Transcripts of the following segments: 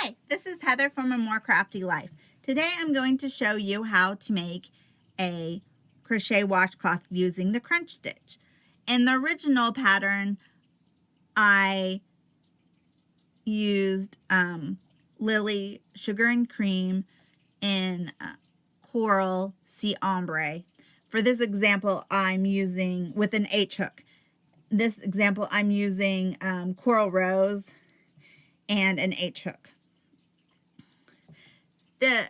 Hi, this is Heather from A More Crafty Life. Today I'm going to show you how to make a crochet washcloth using the crunch stitch. In the original pattern, I used Lily Sugar and Cream in Coral Sea Ombre. For this example, I'm using with an H hook. This example, I'm using Coral Rose and an H hook. The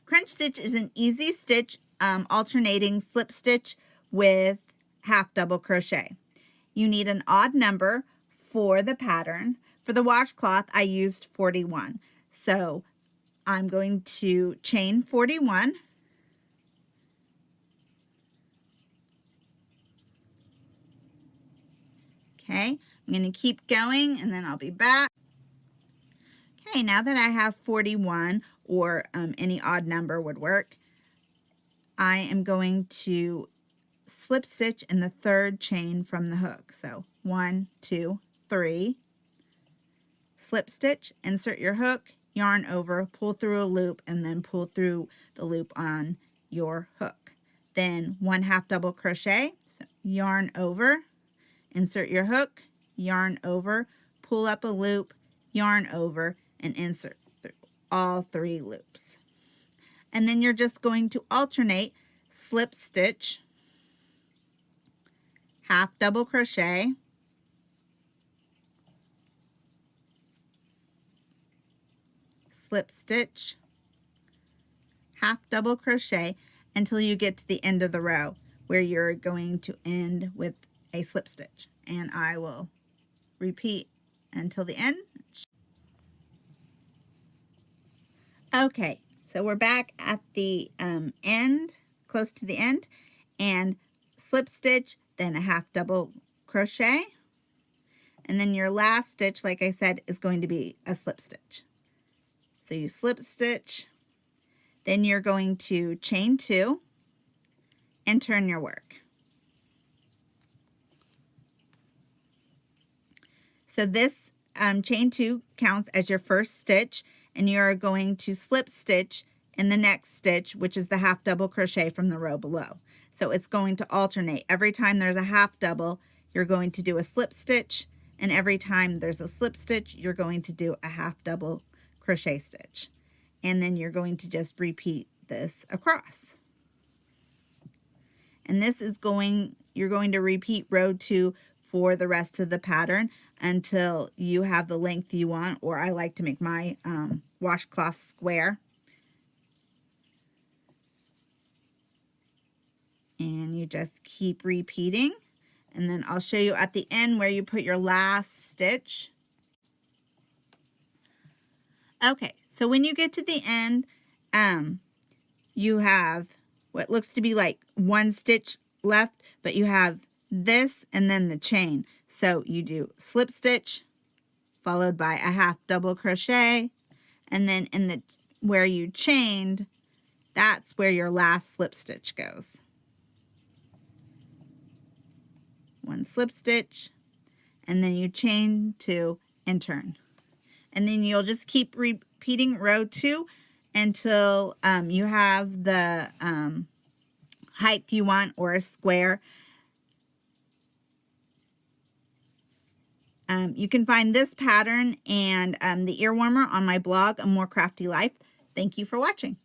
crunch stitch is an easy stitch, alternating slip stitch with half double crochet. You need an odd number for the pattern. For the washcloth, I used 41. So I'm going to chain 41. Okay, I'm going to keep going and then I'll be back. Okay, now that I have 41, or any odd number would work, I am going to slip stitch in the third chain from the hook. So 1, 2, 3, slip stitch, insert your hook, yarn over, pull through a loop, and then pull through the loop on your hook. Then 1 half double crochet, so yarn over, insert your hook, yarn over, pull up a loop, yarn over, and insert through all 3 loops. And then you're just going to alternate slip stitch, half double crochet, slip stitch, half double crochet until you get to the end of the row where you're going to end with a slip stitch. And I will repeat until the end. Okay, so we're back at the end, close to the end, and slip stitch, then a half double crochet, and then your last stitch, like I said, is going to be a slip stitch. So you slip stitch, then you're going to chain 2 and turn your work. So this chain 2 counts as your first stitch, and you're going to slip stitch in the next stitch, which is the half double crochet from the row below. So it's going to alternate. Every time there's a half double, you're going to do a slip stitch, and every time there's a slip stitch, you're going to do a half double crochet stitch. And then you're going to just repeat this across. And this is you're going to repeat row 2 for the rest of the pattern until you have the length you want, or I like to make my washcloth square. And you just keep repeating, and then I'll show you at the end where you put your last stitch. Okay, so when you get to the end, you have what looks to be like 1 stitch left, but you have this and then the chain. So you do slip stitch followed by a half double crochet, and then in the where you chained, that's where your last slip stitch goes. 1 slip stitch, and then you chain 2 and turn. And then you'll just keep repeating row 2 until you have the height you want, or a square. You can find this pattern and the ear warmer on my blog, A More Crafty Life. Thank you for watching.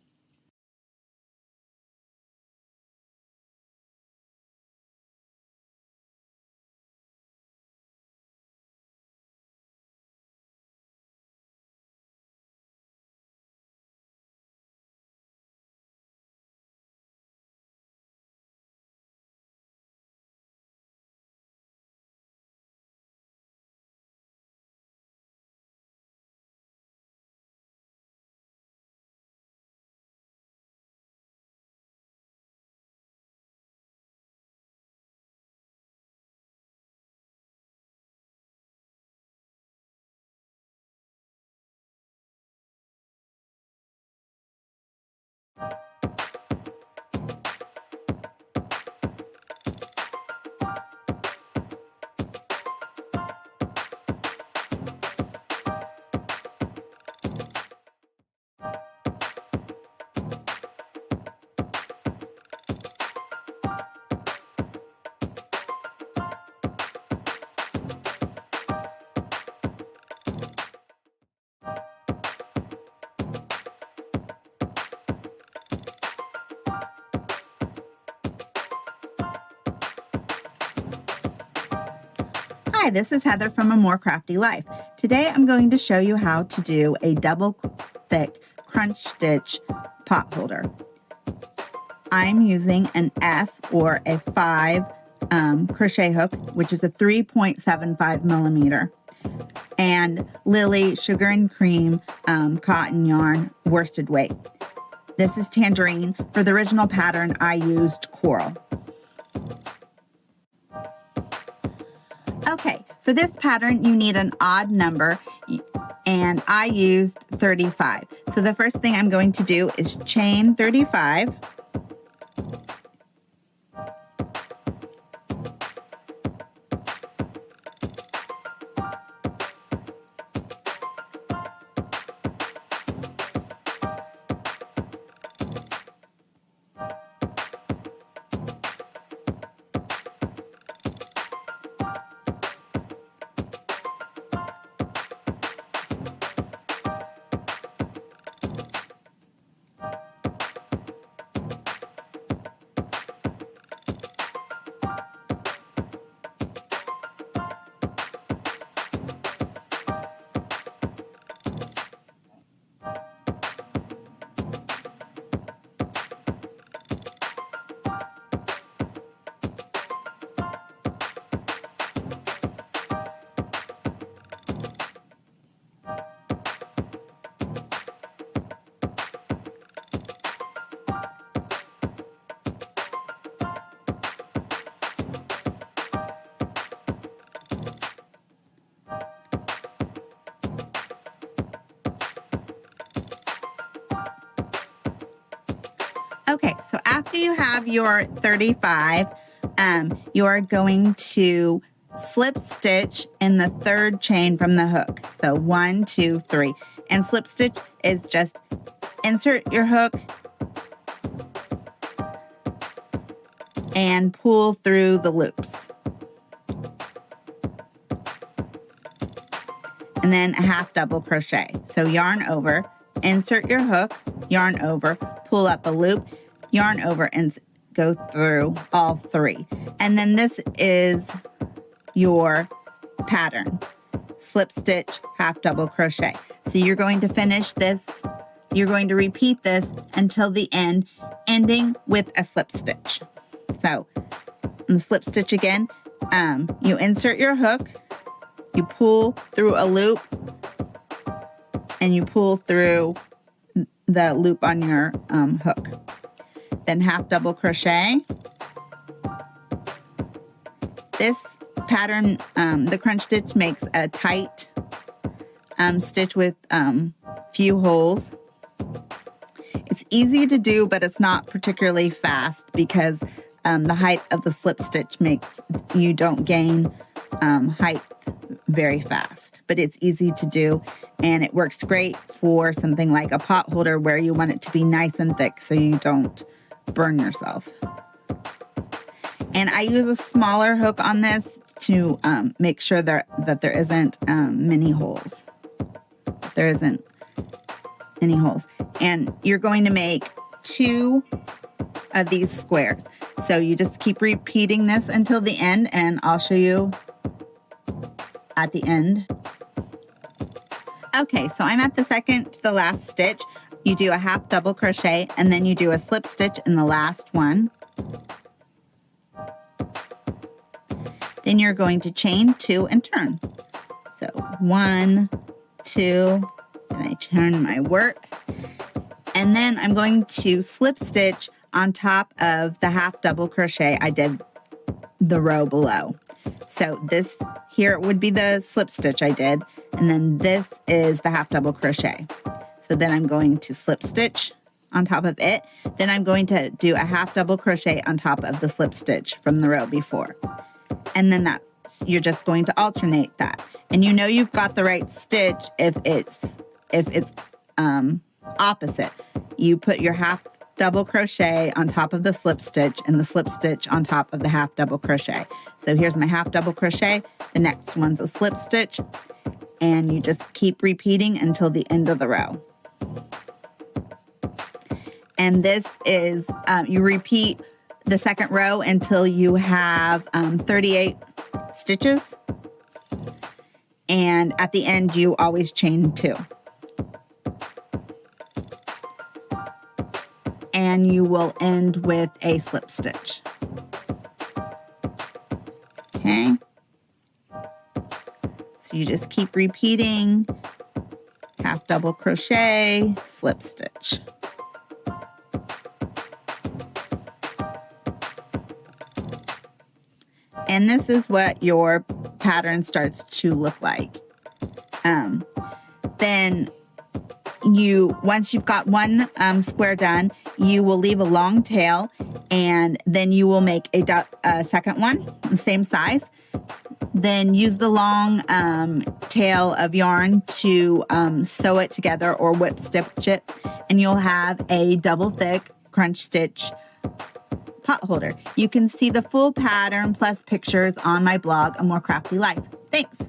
Hi, this is Heather from A More Crafty Life. Today I'm going to show you how to do a double thick crunch stitch pot holder. I'm using an F or a 5 crochet hook, which is a 3.75 millimeter, and Lily sugar and cream cotton yarn worsted weight. This is tangerine. For the original pattern, I used coral. Okay, for this pattern, you need an odd number, and I used 35. So the first thing I'm going to do is chain 35. Okay, so after you have your 35, you are going to slip stitch in the third chain from the hook. So 1, 2, 3. And slip stitch is just insert your hook and pull through the loops. And then a half double crochet. So yarn over, insert your hook, yarn over, pull up a loop, yarn over, and go through all 3. And then this is your pattern. Slip stitch, half double crochet. So you're going to finish this, you're going to repeat this until the end, ending with a slip stitch. So, in the slip stitch again, you insert your hook, you pull through a loop, and you pull through the loop on your hook. Then half double crochet. This pattern, the crunch stitch, makes a tight stitch with few holes. It's easy to do, but it's not particularly fast because the height of the slip stitch makes you don't gain height very fast, but it's easy to do, and it works great for something like a pot holder where you want it to be nice and thick so you don't burn yourself. And I use a smaller hook on this to make sure that there isn't many holes. There isn't any holes. And you're going to make 2 of these squares. So you just keep repeating this until the end, and I'll show you at the end. Okay, so I'm at the second to the last stitch. You do a half double crochet, and then you do a slip stitch in the last one. Then you're going to chain 2 and turn. So 1, 2, and I turn my work. And then I'm going to slip stitch on top of the half double crochet I did the row below. So this here would be the slip stitch I did, and then this is the half double crochet. So then I'm going to slip stitch on top of it. Then I'm going to do a half double crochet on top of the slip stitch from the row before. And then you're just going to alternate that. And you know you've got the right stitch if it's opposite. You put your half double crochet on top of the slip stitch and the slip stitch on top of the half double crochet. So here's my half double crochet. The next one's a slip stitch, and you just keep repeating until the end of the row. And this is, you repeat the second row until you have 38 stitches. and at the end you always chain 2. And you will end with a slip stitch. Okay. So you just keep repeating, half double crochet, slip stitch. And this is what your pattern starts to look like. Then once you've got one square done, you will leave a long tail, and then you will make a second one, the same size. Then use the long tail of yarn to sew it together or whip stitch it, and you'll have a double thick crunch stitch potholder. You can see the full pattern plus pictures on my blog, A More Crafty Life. Thanks.